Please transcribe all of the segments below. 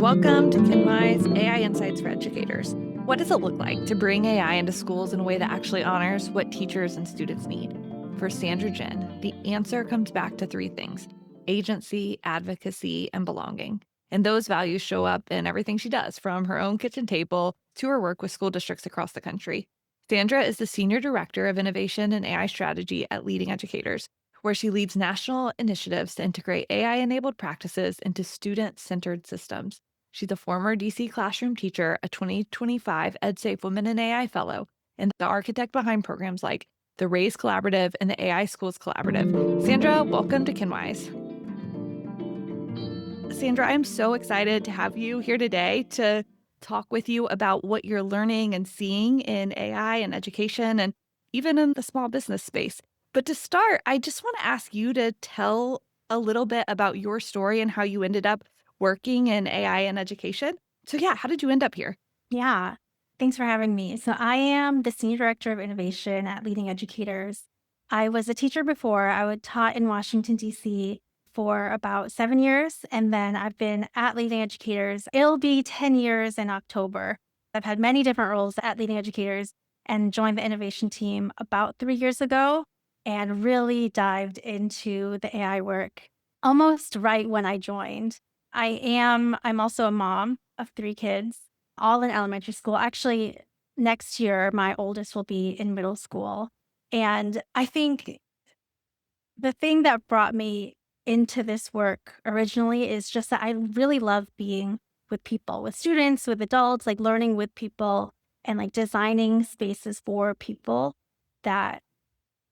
Welcome to Kinwise AI Insights for Educators. What does it look like to bring AI into schools in a way that actually honors what teachers and students need? For Sandra Jin, the answer comes back to three things: agency, advocacy, and belonging. And those values show up in everything she does, from her own kitchen table to her work with school districts across the country. Sandra is the Senior Director of Innovation and AI Strategy at Leading Educators, where she leads national initiatives to integrate AI enabled practices into student centered systems. She's a former DC classroom teacher, a 2025 EdSafe Women in AI Fellow, and the architect behind programs like the Raise Collaborative and the AI Schools Collaborative. Sandra, welcome to Kinwise. Sandra, I'm so excited to have you here today to talk with you about what you're learning and seeing in AI and education and even in the small business space. But to start, I just want to ask you to tell a little bit about your story and how you ended up working in AI and education. So, yeah, how did you end up here? Yeah, thanks for having me. So, I am the Senior Director of Innovation at Leading Educators. I was a teacher before. I would taught in Washington, D.C. for about 7 years. And then I've been at Leading Educators. It'll be 10 years in October. I've had many different roles at Leading Educators and joined the innovation team about 3 years ago and really dived into the AI work almost right when I joined. I'm also a mom of three kids, all in elementary school. Actually, next year, my oldest will be in middle school. And I think the thing that brought me into this work originally is just that I really love being with people, with students, with adults, like learning with people and like designing spaces for people that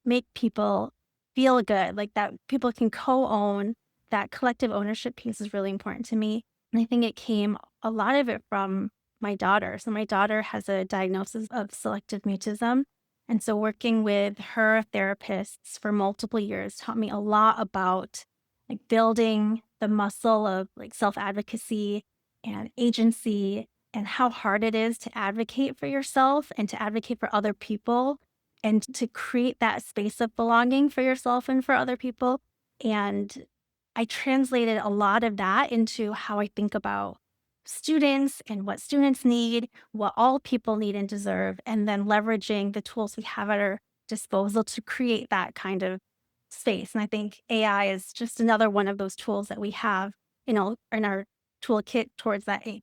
make people feel good, like that people can co-own. That collective ownership piece is really important to me. And I think it came a lot of it from my daughter. So my daughter has a diagnosis of selective mutism. And so working with her therapists for multiple years taught me a lot about like building the muscle of like self-advocacy and agency and how hard it is to advocate for yourself and to advocate for other people and to create that space of belonging for yourself and for other people. And I translated a lot of that into how I think about students and what students need, what all people need and deserve, and then leveraging the tools we have at our disposal to create that kind of space. And I think AI is just another one of those tools that we have, in our toolkit towards that aim.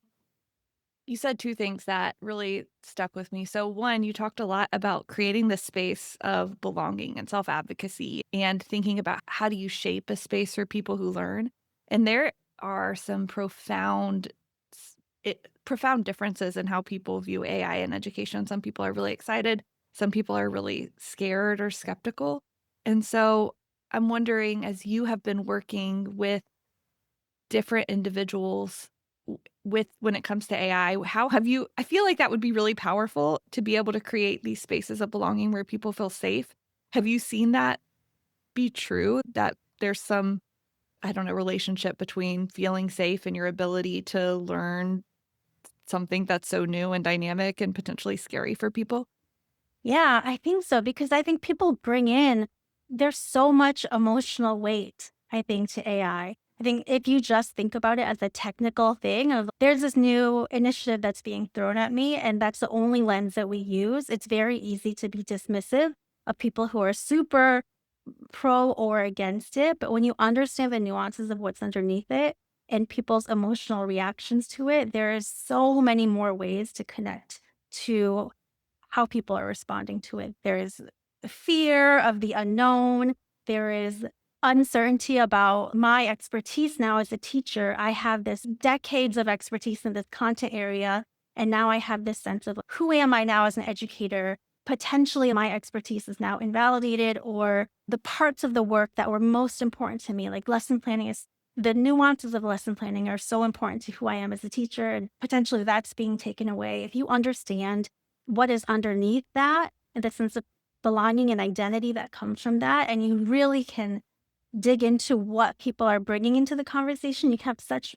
You said two things that really stuck with me. So, one, you talked a lot about creating the space of belonging and self advocacy and thinking about how do you shape a space for people who learn. And there are some profound differences in how people view AI in education. Some people are really excited, some people are really scared or skeptical. And so, I'm wondering, as you have been working with different individuals with when it comes to AI, how have you I feel like that would be really powerful to be able to create these spaces of belonging where people feel safe. Have you seen that be true, that there's some, I don't know, relationship between feeling safe and your ability to learn something that's so new and dynamic and potentially scary for people? Yeah, I think so because I think people bring in there's so much emotional weight, I think, to AI. I think if you just think about it as a technical thing of there's this new initiative that's being thrown at me and that's the only lens that we use, it's very easy to be dismissive of people who are super pro or against it. But when you understand the nuances of what's underneath it and people's emotional reactions to it, there's so many more ways to connect to how people are responding to it. There is fear of the unknown. There is uncertainty about my expertise now as a teacher. I have this decades of expertise in this content area. And now I have this sense of who am I now as an educator? Potentially, my expertise is now invalidated, or the parts of the work that were most important to me, like lesson planning, is the nuances of lesson planning are so important to who I am as a teacher. And potentially that's being taken away. If you understand what is underneath that and the sense of belonging and identity that comes from that, and you really can dig into what people are bringing into the conversation, you have such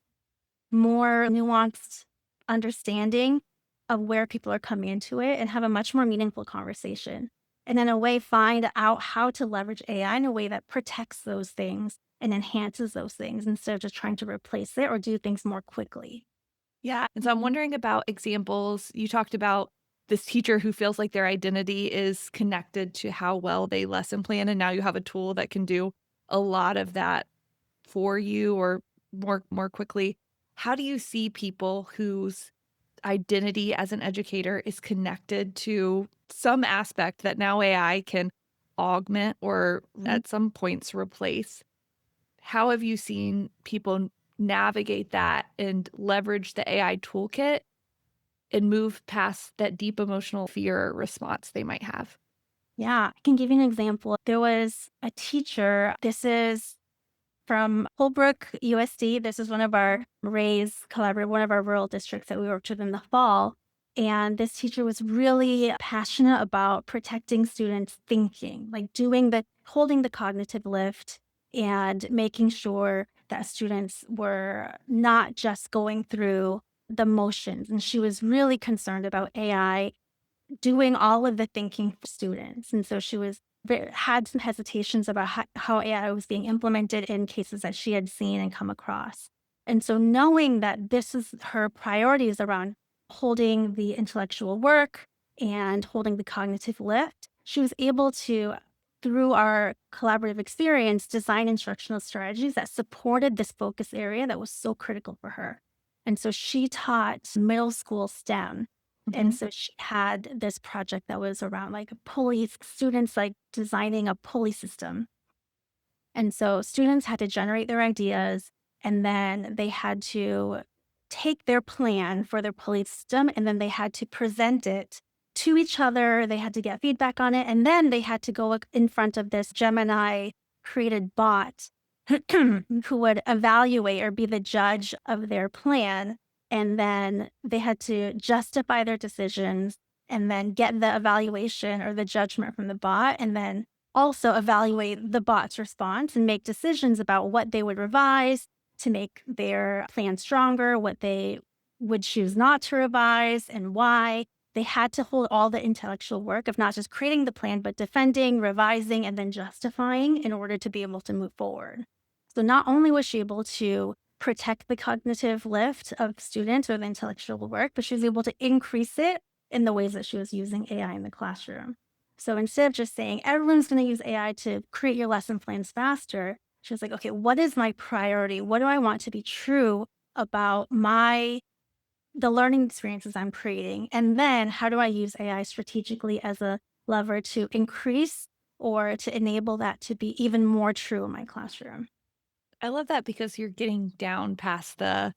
more nuanced understanding of where people are coming into it and have a much more meaningful conversation. And in a way, find out how to leverage AI in a way that protects those things and enhances those things instead of just trying to replace it or do things more quickly. Yeah. And so I'm Mhm. wondering about examples. You talked about this teacher who feels like their identity is connected to how well they lesson plan. And now you have a tool that can do a lot of that for you or more quickly. How do you see people whose identity as an educator is connected to some aspect that now AI can augment or Mhm. at some points replace? How have you seen people navigate that and leverage the AI toolkit and move past that deep emotional fear response they might have? Yeah, I can give you an example. There was a teacher, this is from Holbrook USD. This is one of our Rays collaborative, one of our rural districts that we worked with in the fall. And this teacher was really passionate about protecting students' thinking, like holding the cognitive lift and making sure that students were not just going through the motions. And she was really concerned about AI doing all of the thinking for students. And so she had some hesitations about how AI was being implemented in cases that she had seen and come across. And so knowing that this is her priorities around holding the intellectual work and holding the cognitive lift, she was able to, through our collaborative experience, design instructional strategies that supported this focus area that was so critical for her. And so she taught middle school STEM, and Mhm. so she had this project that was around like pulleys, students like designing a pulley system. And so students had to generate their ideas and then they had to take their plan for their pulley system and then they had to present it to each other. They had to get feedback on it. And then they had to go in front of this Gemini created bot who would evaluate or be the judge of their plan. And then they had to justify their decisions and then get the evaluation or the judgment from the bot and then also evaluate the bot's response and make decisions about what they would revise to make their plan stronger, what they would choose not to revise, and why. They had to hold all the intellectual work of not just creating the plan, but defending, revising, and then justifying in order to be able to move forward. So not only was she able to protect the cognitive lift of students or the intellectual work, but she was able to increase it in the ways that she was using AI in the classroom. So instead of just saying everyone's going to use AI to create your lesson plans faster, she was like, okay, what is my priority? What do I want to be true about the learning experiences I'm creating? And then how do I use AI strategically as a lever to increase or to enable that to be even more true in my classroom? I love that because you're getting down past I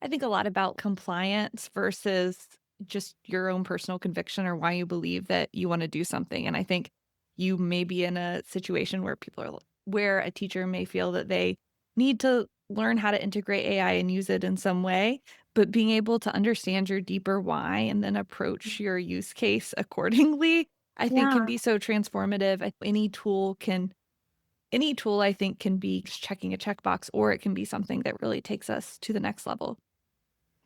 think a lot about compliance versus just your own personal conviction or why you believe that you want to do something. And I think you may be in a situation where where a teacher may feel that they need to learn how to integrate AI and use it in some way, but being able to understand your deeper why and then approach your use case accordingly, I think can Yeah. be so transformative. Any tool I think can be just checking a checkbox or it can be something that really takes us to the next level.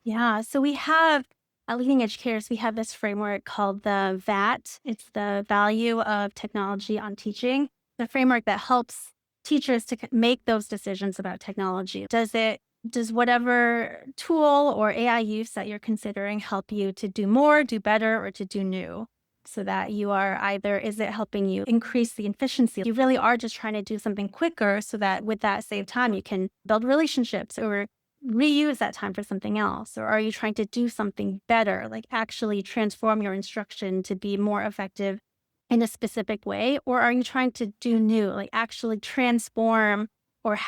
Yeah. So we have, at Leading Educators, we have this framework called the VAT. It's the Value of Technology on Teaching, the framework that helps teachers to make those decisions about technology. Does whatever tool or AI use that you're considering help you to do more, do better, or to do new? So that you are either, is it helping you increase the efficiency? You really are just trying to do something quicker so that with that saved time, you can build relationships or reuse that time for something else? Or are you trying to do something better, like actually transform your instruction to be more effective in a specific way? Or are you trying to do new, like actually transform or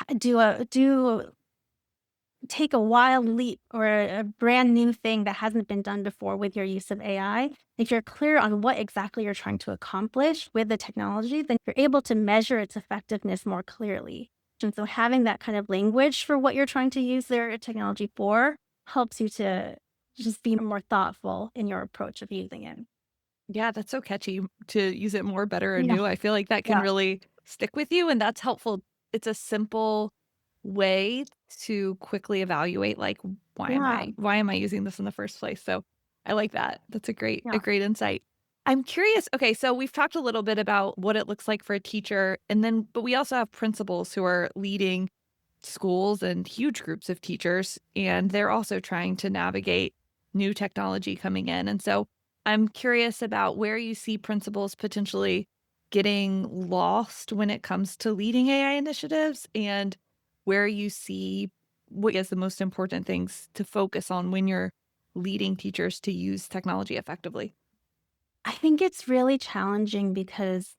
take a wild leap or a brand new thing that hasn't been done before with your use of AI? If you're clear on what exactly you're trying to accomplish with the technology, then you're able to measure its effectiveness more clearly. And so having that kind of language for what you're trying to use their technology for helps you to just be more thoughtful in your approach of using it. Yeah, that's so catchy to use it more, better, or Yeah. new. I feel like that can Yeah. really stick with you, and that's helpful. It's a simple way to quickly evaluate, like, Yeah. why am I using this in the first place? So I like that. That's a Yeah. great insight. I'm curious. Okay, so we've talked a little bit about what it looks like for a teacher, and then but we also have principals who are leading schools and huge groups of teachers, and they're also trying to navigate new technology coming in. And so I'm curious about where you see principals potentially getting lost when it comes to leading AI initiatives and where you see what is the most important things to focus on when you're leading teachers to use technology effectively. I think it's really challenging because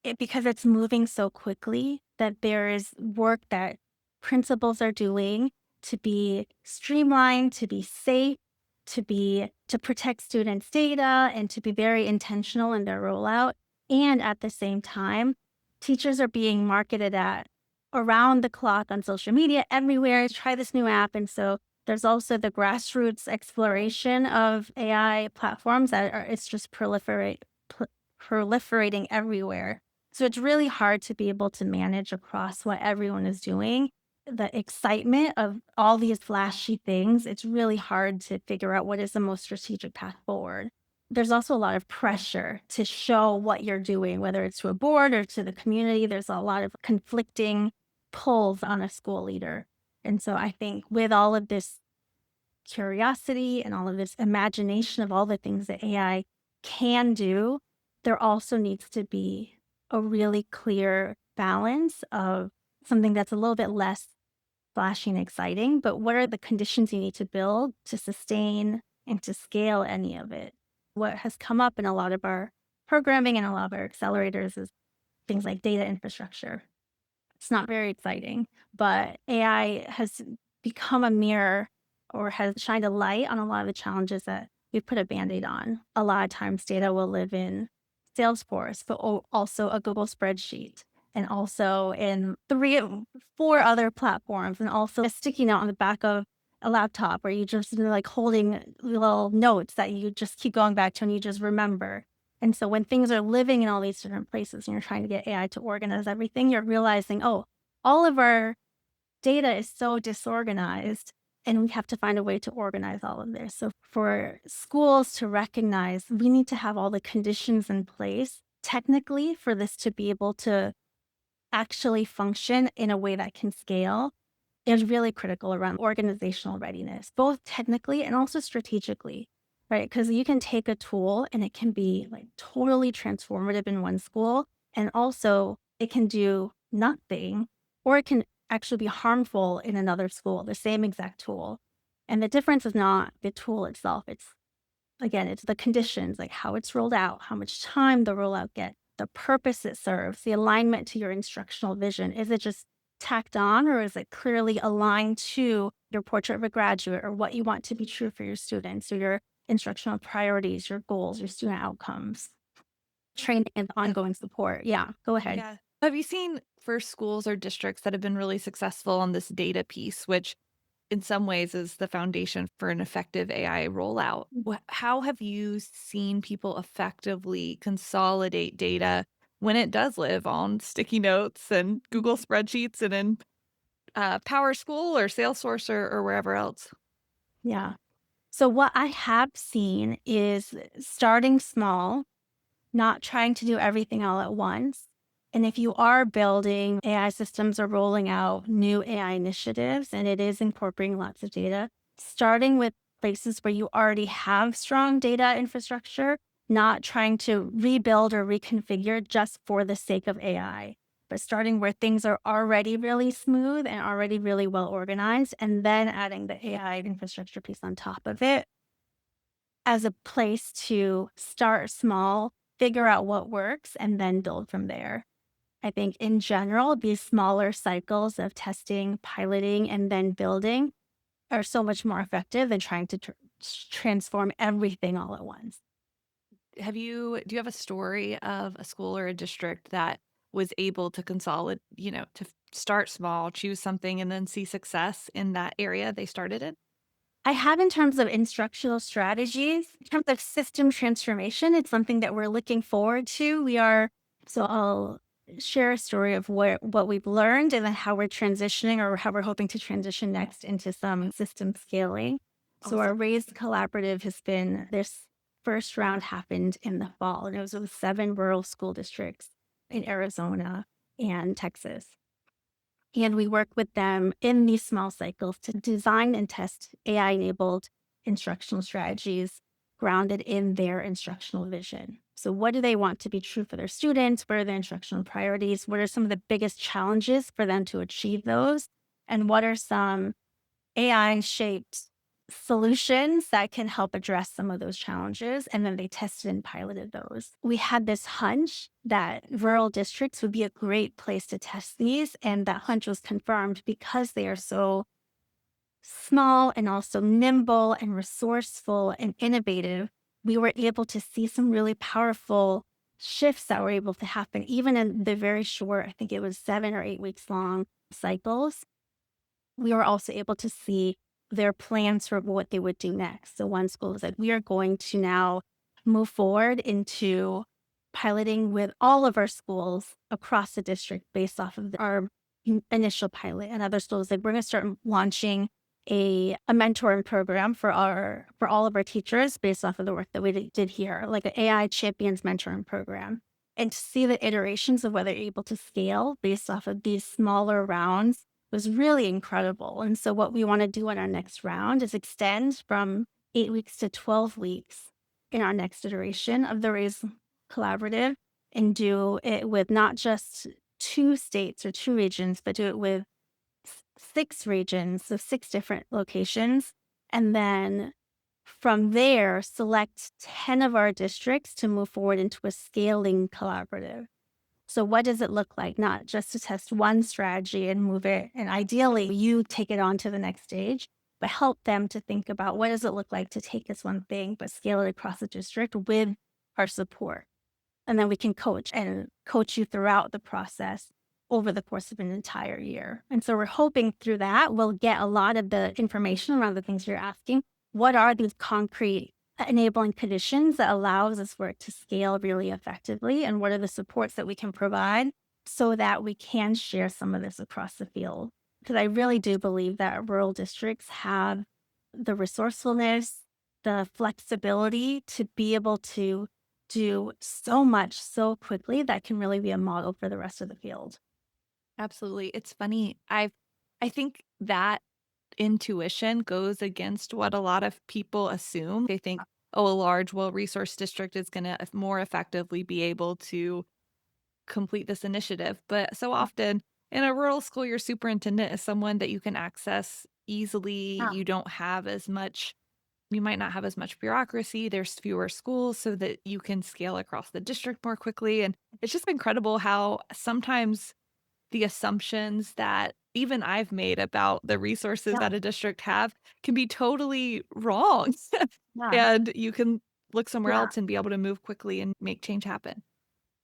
it's moving so quickly that there is work that principals are doing to be streamlined, to be safe, to protect students' data and to be very intentional in their rollout. And at the same time, teachers are being marketed at around the clock on social media everywhere. Try this new app. And so there's also the grassroots exploration of AI platforms that are it's just proliferating everywhere. So it's really hard to be able to manage across what everyone is doing. The excitement of all these flashy things, it's really hard to figure out what is the most strategic path forward. There's also a lot of pressure to show what you're doing, whether it's to a board or to the community. There's a lot of conflicting pulls on a school leader. And so I think with all of this curiosity and all of this imagination of all the things that AI can do, there also needs to be a really clear balance of something that's a little bit less flashy and exciting, but what are the conditions you need to build to sustain and to scale any of it? What has come up in a lot of our programming and a lot of our accelerators is things like data infrastructure. It's not very exciting, but AI has become a mirror or has shined a light on a lot of the challenges that we put a Band-Aid on. A lot of times data will live in Salesforce, but also a Google spreadsheet and also in 4 other platforms and also a sticky note on the back of a laptop where you just like holding little notes that you just keep going back to and you just remember. And so when things are living in all these different places and you're trying to get AI to organize everything, you're realizing, oh, all of our data is so disorganized and we have to find a way to organize all of this. So for schools to recognize we need to have all the conditions in place technically for this to be able to actually function in a way that can scale is really critical around organizational readiness, both technically and also strategically, right? Because you can take a tool and it can be like totally transformative in one school, and also it can do nothing, or it can actually be harmful in another school, the same exact tool. And the difference is not the tool itself. It's again, it's the conditions, like how it's rolled out, how much time the rollout gets, the purpose it serves, the alignment to your instructional vision. Is it just tacked on or is it clearly aligned to your portrait of a graduate or what you want to be true for your students or your instructional priorities, your goals, your student outcomes, training and ongoing support? Yeah, go ahead. Yeah. Have you seen for schools or districts that have been really successful on this data piece, which in some ways is the foundation for an effective AI rollout? How have you seen people effectively consolidate data when it does live on sticky notes and Google spreadsheets and in Power School or Salesforce or wherever else? Yeah. So, what I have seen is starting small, not trying to do everything all at once. And if you are building AI systems or rolling out new AI initiatives and it is incorporating lots of data, starting with places where you already have strong data infrastructure, not trying to rebuild or reconfigure just for the sake of AI, but starting where things are already really smooth and already really well organized, and then adding the AI infrastructure piece on top of it as a place to start small, figure out what works, and then build from there. I think in general, these smaller cycles of testing, piloting, and then building are so much more effective than trying to transform everything all at once. Do you have a story of a school or a district that was able to consolidate, start small, choose something, and then see success in that area they started in? I have in terms of instructional strategies, in terms of system transformation, it's something that we're looking forward to. So I'll share a story of what we've learned and then how we're transitioning or how we're hoping to transition next into some system scaling. So our Awesome. Raised Collaborative has been this first round happened in the fall, and it was with 7 rural school districts in Arizona and Texas. And we work with them in these small cycles to design and test AI enabled instructional strategies grounded in their instructional vision. So, what do they want to be true for their students? What are their instructional priorities? What are some of the biggest challenges for them to achieve those? And what are some AI shaped solutions that can help address some of those challenges? And then they tested and piloted those. We had this hunch that rural districts would be a great place to test these. And that hunch was confirmed because they are so small and also nimble and resourceful and innovative. We were able to see some really powerful shifts that were able to happen, even in the very short, I think it was 7 or 8 weeks long cycles. We were also able to see their plans for what they would do next. So one school was like, we are going to now move forward into piloting with all of our schools across the district based off of our initial pilot. And other schools like, we're going to start launching a mentoring program for all of our teachers based off of the work that we did here, like an AI champions mentoring program. And to see the iterations of whether you're able to scale based off of these smaller rounds was really incredible. And so what we want to do in our next round is extend from 8 weeks to 12 weeks in our next iteration of the Raise Collaborative and do it with not just 2 states or 2 regions, but do it with 6 regions, so 6 different locations. And then from there, select 10 of our districts to move forward into a scaling collaborative. So what does it look like? Not just to test one strategy and move it, and ideally you take it on to the next stage, but help them to think about what does it look like to take this one thing, but scale it across the district with our support. And then we can coach you throughout the process over the course of an entire year. And so we're hoping through that, we'll get a lot of the information around the things you're asking. What are these concrete enabling conditions that allows us for it to scale really effectively? And what are the supports that we can provide so that we can share some of this across the field? Because I really do believe that rural districts have the resourcefulness, the flexibility to be able to do so much so quickly that can really be a model for the rest of the field. Absolutely. It's funny. I think that intuition goes against what a lot of people assume. They think, oh, a large, well-resourced district is going to more effectively be able to complete this initiative. But so often in a rural school, your superintendent is someone that you can access easily. Yeah. You might not have as much bureaucracy. There's fewer schools so that you can scale across the district more quickly. And it's just incredible how sometimes the assumptions that even I've made about the resources Yeah. that a district have can be totally wrong. Yeah. And you can look somewhere Yeah. else and be able to move quickly and make change happen.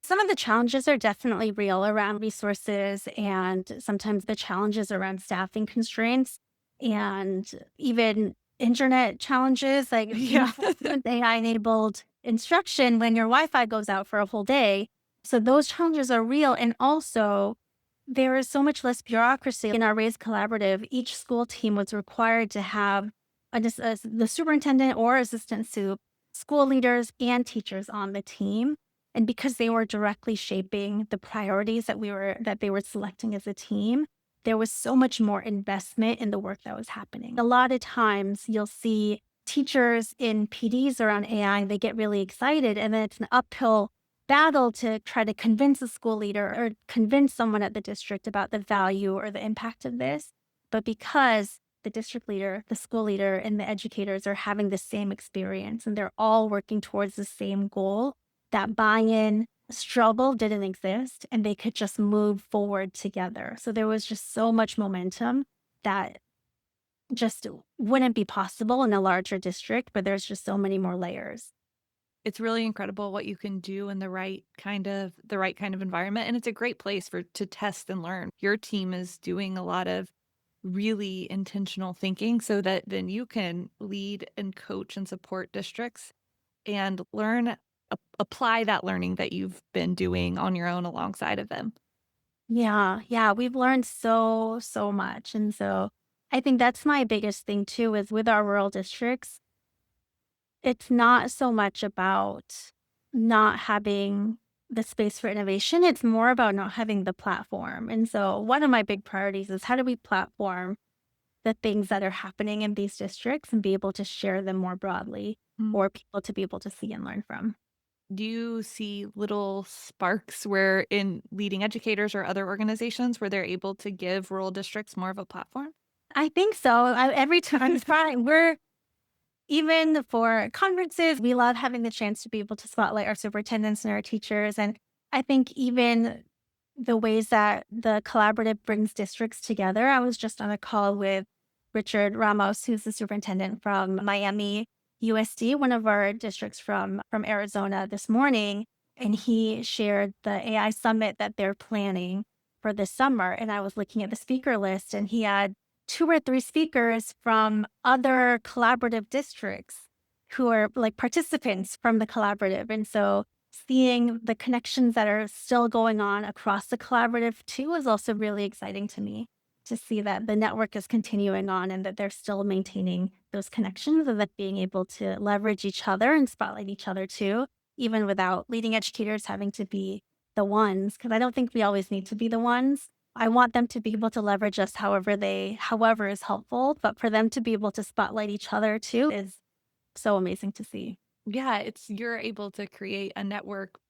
Some of the challenges are definitely real around resources and sometimes the challenges around staffing constraints and even internet challenges, like Yeah. with AI enabled instruction when your Wi-Fi goes out for a whole day. So those challenges are real. And also there is so much less bureaucracy in our Raise Collaborative. Each school team was required to have the superintendent or assistant soup, school leaders and teachers on the team. And because they were directly shaping the priorities that they were selecting as a team, there was so much more investment in the work that was happening. A lot of times you'll see teachers in PDs around AI, they get really excited, and then it's an uphill battle to try to convince a school leader or convince someone at the district about the value or the impact of this. But because the district leader, the school leader, and the educators are having the same experience and they're all working towards the same goal, that buy-in struggle didn't exist and they could just move forward together. So there was just so much momentum that just wouldn't be possible in a larger district, but there's just so many more layers. It's really incredible what you can do in the right kind of environment, and it's a great place for to test and learn. Your team is doing a lot of really intentional thinking so that then you can lead and coach and support districts and apply that learning that you've been doing on your own alongside of them. Yeah, yeah, we've learned so much. And so I think that's my biggest thing too is with our rural districts, it's not so much about not having the space for innovation. It's more about not having the platform. And so one of my big priorities is how do we platform the things that are happening in these districts and be able to share them more broadly Mm. for people to be able to see and learn from. Do you see little sparks where in leading educators or other organizations where they're able to give rural districts more of a platform? I think so. Every time it's fine. We're even for conferences, we love having the chance to be able to spotlight our superintendents and our teachers. And I think even the ways that the collaborative brings districts together. I was just on a call with Richard Ramos, who's the superintendent from Miami USD, one of our districts from Arizona this morning. And he shared the AI summit that they're planning for this summer. And I was looking at the speaker list, and he had two or three speakers from other collaborative districts who are like participants from the collaborative. And so seeing the connections that are still going on across the collaborative too is also really exciting to me to see that the network is continuing on and that they're still maintaining those connections and that being able to leverage each other and spotlight each other too, even without leading educators having to be the ones, because I don't think we always need to be the ones. I want them to be able to leverage us however is helpful, but for them to be able to spotlight each other too is so amazing to see. Yeah, it's you're able to create a network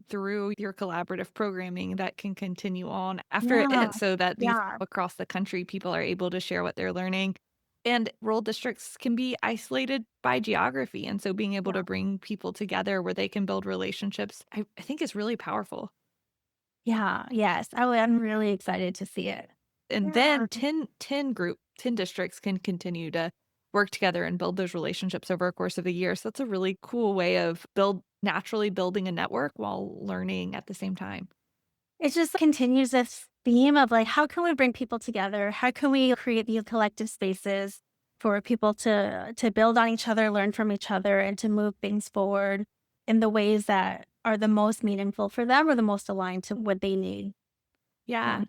through your collaborative programming that can continue on after it Yeah. ends so that these Yeah. across the country people are able to share what they're learning. And rural districts can be isolated by geography. And so being able Yeah. to bring people together where they can build relationships, I think is really powerful. Yeah, yes. I'm really excited to see it. And Yeah. then 10 districts can continue to work together and build those relationships over a course of a year. So that's a really cool way of naturally building a network while learning at the same time. It just continues this theme of like, how can we bring people together? How can we create these collective spaces for people to build on each other, learn from each other, and to move things forward in the ways that are the most meaningful for them or the most aligned to what they need. Yeah. Yeah.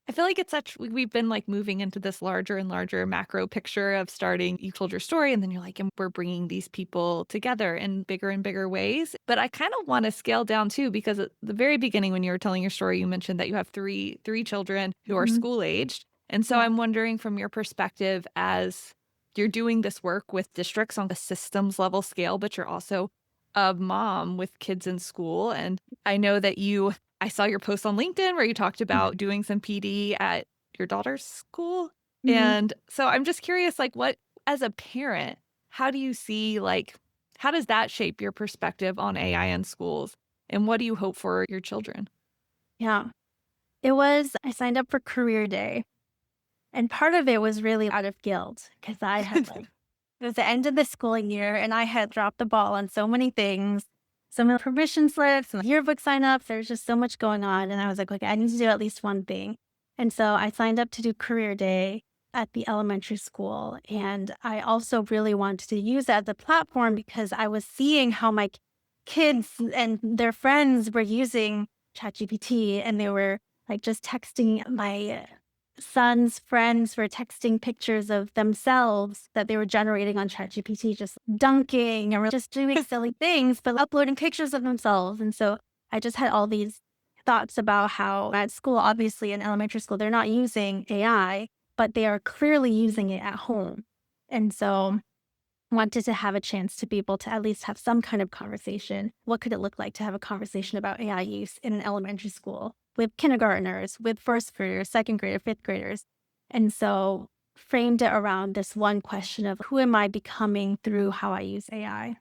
I feel like it's we've been like moving into this larger and larger macro picture of starting you told your story and then you're like and we're bringing these people together in bigger and bigger ways. But I kind of want to scale down too because at the very beginning when you were telling your story you mentioned that you have three children who are Mhm. school aged. And so Yeah. I'm wondering from your perspective as you're doing this work with districts on a systems level scale, but you're also a mom with kids in school and I know that I saw your post on LinkedIn where you talked about doing some PD at your daughter's school. Mhm. And so I'm just curious, like, what, as a parent, how do you see, like, how does that shape your perspective on AI in schools? And what do you hope for your children? Yeah. I signed up for career day. And part of it was really out of guilt because I had like, it was the end of the school year and I had dropped the ball on so many things, some of the permission slips and yearbook signups. There's just so much going on. And I was like, okay, I need to do at least one thing. And so I signed up to do career day at the elementary school. And I also really wanted to use that as a platform because I was seeing how my kids and their friends were using ChatGPT and they were like just texting my son's friends were texting pictures of themselves that they were generating on ChatGPT, just dunking or just doing silly things, but uploading pictures of themselves. And so I just had all these thoughts about how at school, obviously in elementary school, they're not using AI, but they are clearly using it at home. And so wanted to have a chance to be able to at least have some kind of conversation. What could it look like to have a conversation about AI use in an elementary school with kindergartners, with first graders, second grader, fifth graders? And so framed it around this one question of who am I becoming through how I use AI?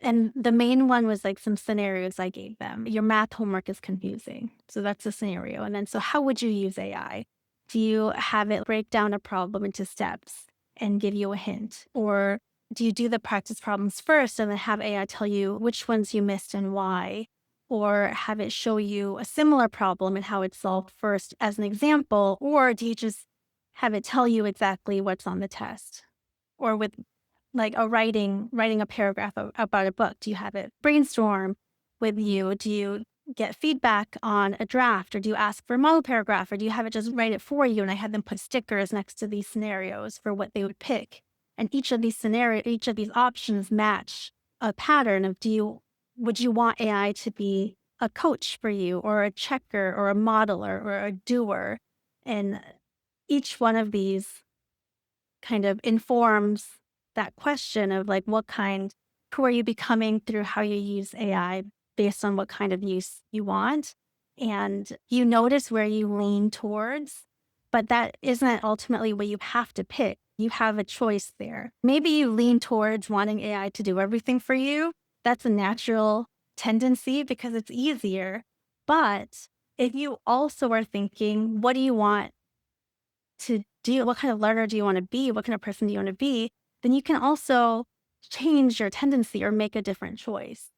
And the main one was like some scenarios I gave them. Your math homework is confusing. So that's a scenario. And then, so how would you use AI? Do you have it break down a problem into steps and give you a hint? Or do you do the practice problems first and then have AI tell you which ones you missed and why? Or have it show you a similar problem and how it's solved first as an example? Or do you just have it tell you exactly what's on the test? Or with like a writing a paragraph about a book? Do you have it brainstorm with you? Do you get feedback on a draft, or do you ask for a model paragraph, or do you have it just write it for you? And I had them put stickers next to these scenarios for what they would pick. And each of these options match a pattern of Would you want AI to be a coach for you, or a checker, or a modeler, or a doer? And each one of these kind of informs that question of like, who are you becoming through how you use AI based on what kind of use you want? And you notice where you lean towards, but that isn't ultimately what you have to pick. You have a choice there. Maybe you lean towards wanting AI to do everything for you. That's a natural tendency because it's easier. But if you also are thinking, what do you want to do? What kind of learner do you want to be? What kind of person do you want to be? Then you can also change your tendency or make a different choice.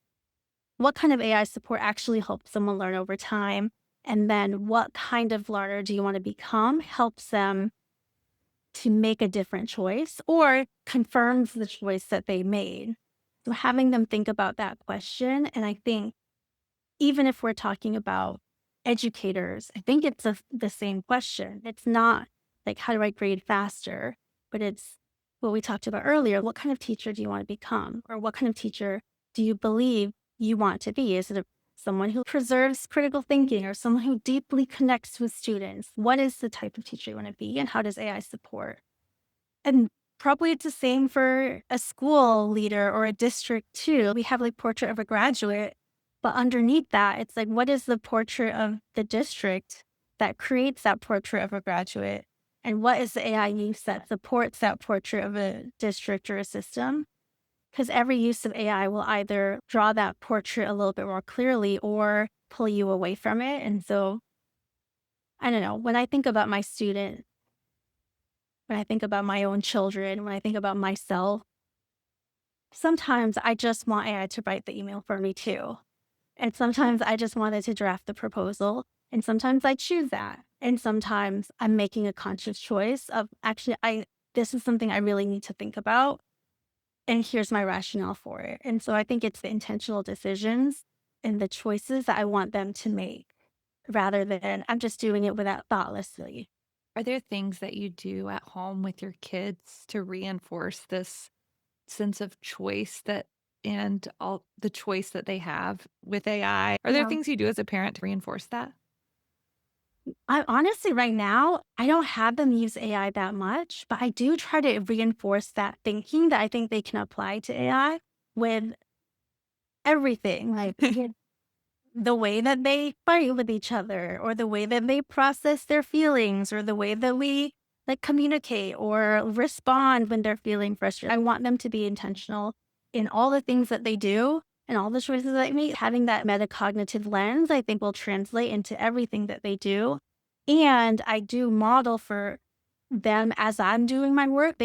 What kind of AI support actually helps someone learn over time? And then what kind of learner do you want to become helps them to make a different choice or confirms the choice that they made. So having them think about that question. And I think even if we're talking about educators, I think it's the same question. It's not like, how do I grade faster? But it's what we talked about earlier. What kind of teacher do you want to become? Or what kind of teacher do you believe you want to be? Is it someone who preserves critical thinking or someone who deeply connects with students? What is the type of teacher you want to be? And how does AI support? And probably it's the same for a school leader or a district too. We have like portrait of a graduate, but underneath that, it's like, what is the portrait of the district that creates that portrait of a graduate? And what is the AI use that supports that portrait of a district or a system? Because every use of AI will either draw that portrait a little bit more clearly or pull you away from it. And so, I don't know, when I think about my student, when I think about my own children, when I think about myself, sometimes I just want AI to write the email for me too. And sometimes I just wanted to draft the proposal. And sometimes I choose that. And sometimes I'm making a conscious choice of actually, this is something I really need to think about. And here's my rationale for it. And so I think it's the intentional decisions and the choices that I want them to make rather than I'm just doing it without thoughtlessly. Are there things that you do at home with your kids to reinforce this sense of choice that and all the choice that they have with AI? Are there Yeah. things you do as a parent to reinforce that? I honestly, right now, I don't have them use AI that much, but I do try to reinforce that thinking that I think they can apply to AI with everything. Like the way that they fight with each other, or the way that they process their feelings, or the way that we like communicate or respond when they're feeling frustrated. I want them to be intentional in all the things that they do and all the choices that they make. Having that metacognitive lens, I think, will translate into everything that they do. And I do model for them as I'm doing my work.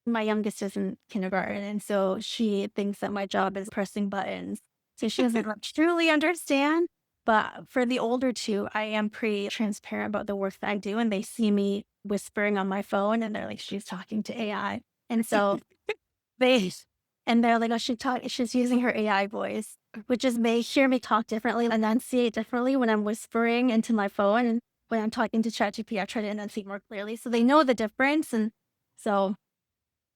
My youngest is in kindergarten, and so she thinks that my job is pressing buttons. So she doesn't truly understand. But for the older two, I am pretty transparent about the work that I do, and they see me whispering on my phone, and they're like, "She's talking to AI." And so they, and they're like, "Oh, she's using her AI voice," which is they hear me talk differently, enunciate differently when I'm whispering into my phone, and when I'm talking to ChatGPT, I try to enunciate more clearly, so they know the difference, and so.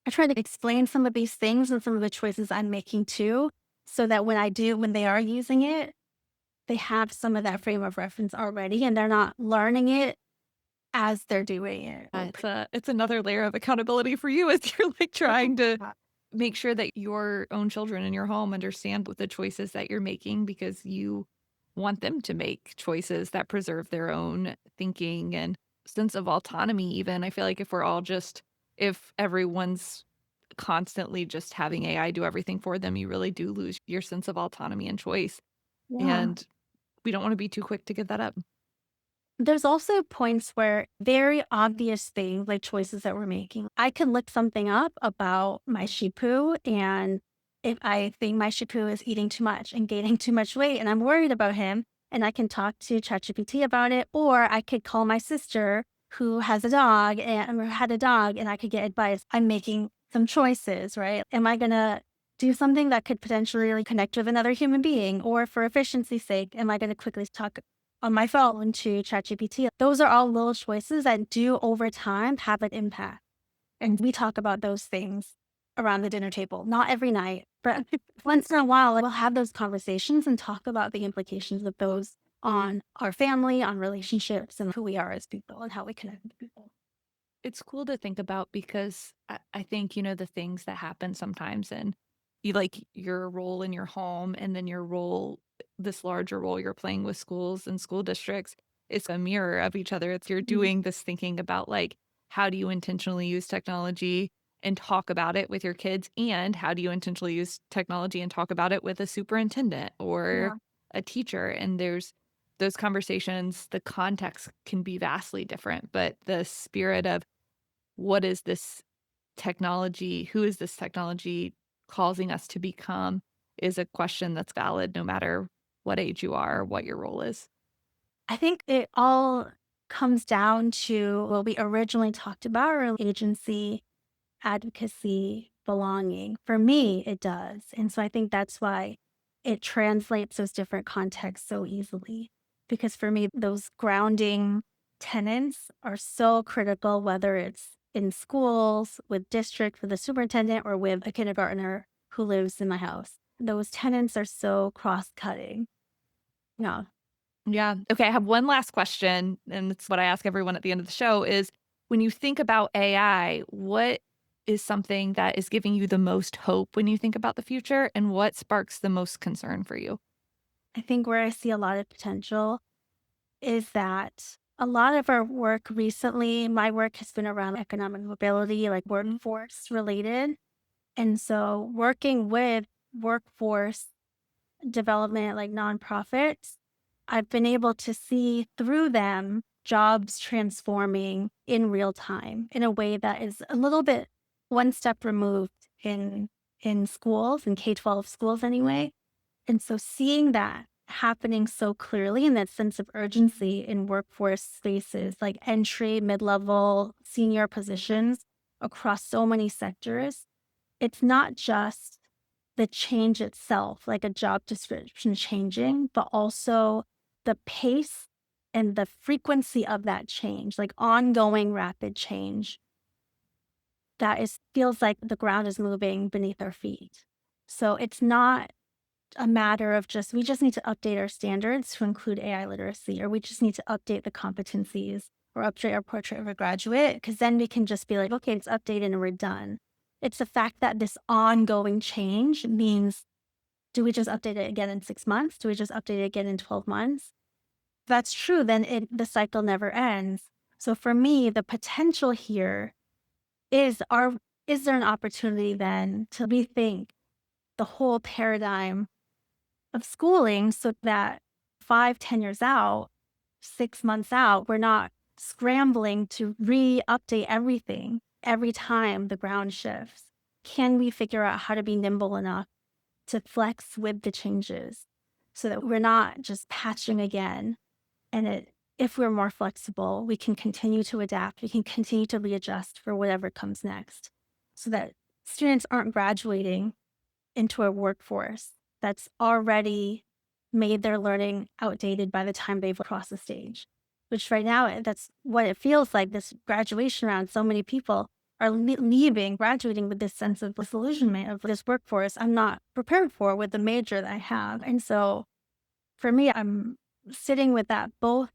I try to explain some of these things and some of the choices I'm making too, so that when they are using it, they have some of that frame of reference already and they're not learning it as they're doing it. It's another layer of accountability for you as you're like trying to make sure that your own children in your home understand what the choices that you're making because you want them to make choices that preserve their own thinking and sense of autonomy even. I feel like if everyone's constantly just having AI do everything for them, you really do lose your sense of autonomy and choice. Yeah. And we don't want to be too quick to give that up. There's also points where very obvious things, like choices that we're making. I can look something up about my Shipu, and if I think my Shipu is eating too much and gaining too much weight and I'm worried about him, and I can talk to ChatGPT about it, or I could call my sister who has a dog and or had a dog and I could get advice. I'm making some choices, right? Am I gonna do something that could potentially really connect with another human being? Or for efficiency's sake, am I gonna quickly talk on my phone to ChatGPT? Those are all little choices that do over time have an impact. And we talk about those things around the dinner table. Not every night, but once in a while, we'll have those conversations and talk about the implications of those on our family, on relationships, and who we are as people and how we connect with people. It's cool to think about because I think, the things that happen sometimes and you like your role in your home and then your role, this larger role you're playing with schools and school districts, it's a mirror of each other. It's you're Mhm. doing this thinking about like, how do you intentionally use technology and talk about it with your kids? And how do you intentionally use technology and talk about it with a superintendent or Yeah. a teacher? And there's those conversations, the context can be vastly different, but the spirit of what is this technology? Who is this technology causing us to become? Is a question that's valid no matter what age you are or what your role is. I think it all comes down to what we originally talked about, our agency, advocacy, belonging. For me, it does. And so I think that's why it translates those different contexts so easily. Because for me, those grounding tenets are so critical, whether it's in schools, with district, with the superintendent, or with a kindergartner who lives in my house. Those tenets are so cross cutting. Yeah. Yeah. Okay. I have one last question, and it's what I ask everyone at the end of the show is when you think about AI, what is something that is giving you the most hope when you think about the future, and what sparks the most concern for you? I think where I see a lot of potential is that a lot of our work recently, my work has been around economic mobility, like workforce related. And so working with workforce development, like nonprofits, I've been able to see through them jobs transforming in real time in a way that is a little bit one step removed in schools, in K-12 schools anyway. And so seeing that happening so clearly and that sense of urgency in workforce spaces like entry, mid-level, senior positions across so many sectors, it's not just the change itself, like a job description changing, but also the pace and the frequency of that change, like ongoing rapid change that is feels like the ground is moving beneath our feet. So it's not a matter of just we just need to update our standards to include AI literacy, or we just need to update the competencies or update our portrait of a graduate, because then we can just be like, okay, it's updated and we're done. It's the fact that this ongoing change means do we just update it again in 6 months? Do we just update it again in 12 months? If that's true, then the cycle never ends. So for me, the potential here is is there an opportunity then to rethink the whole paradigm of schooling so that 5, 10 years out, 6 months out, we're not scrambling to re-update everything every time the ground shifts. Can we figure out how to be nimble enough to flex with the changes so that we're not just patching again? And if we're more flexible, we can continue to adapt, we can continue to readjust for whatever comes next so that students aren't graduating into a workforce that's already made their learning outdated by the time they've crossed the stage. Which right now, that's what it feels like this graduation round. So many people are leaving, graduating with this sense of disillusionment of this workforce I'm not prepared for with the major that I have. And so for me, I'm sitting with that both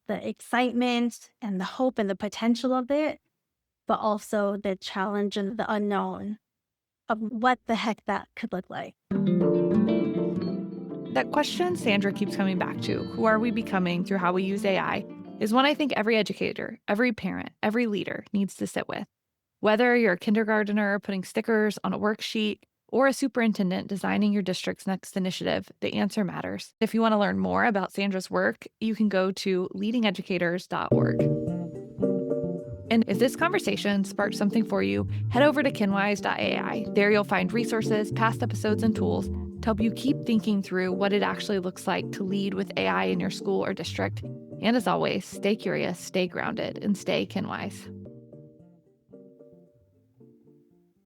the excitement and the hope and the potential of it, but also the challenge and the unknown of what the heck that could look like. That question Sandra keeps coming back to, who are we becoming through how we use AI, is one I think every educator, every parent, every leader needs to sit with. Whether you're a kindergartner putting stickers on a worksheet or a superintendent designing your district's next initiative, the answer matters. If you want to learn more about Sandra's work, you can go to leadingeducators.org. And if this conversation sparked something for you, head over to kinwise.ai. There you'll find resources, past episodes, and tools to help you keep thinking through what it actually looks like to lead with AI in your school or district. And as always, stay curious, stay grounded, and stay Kinwise.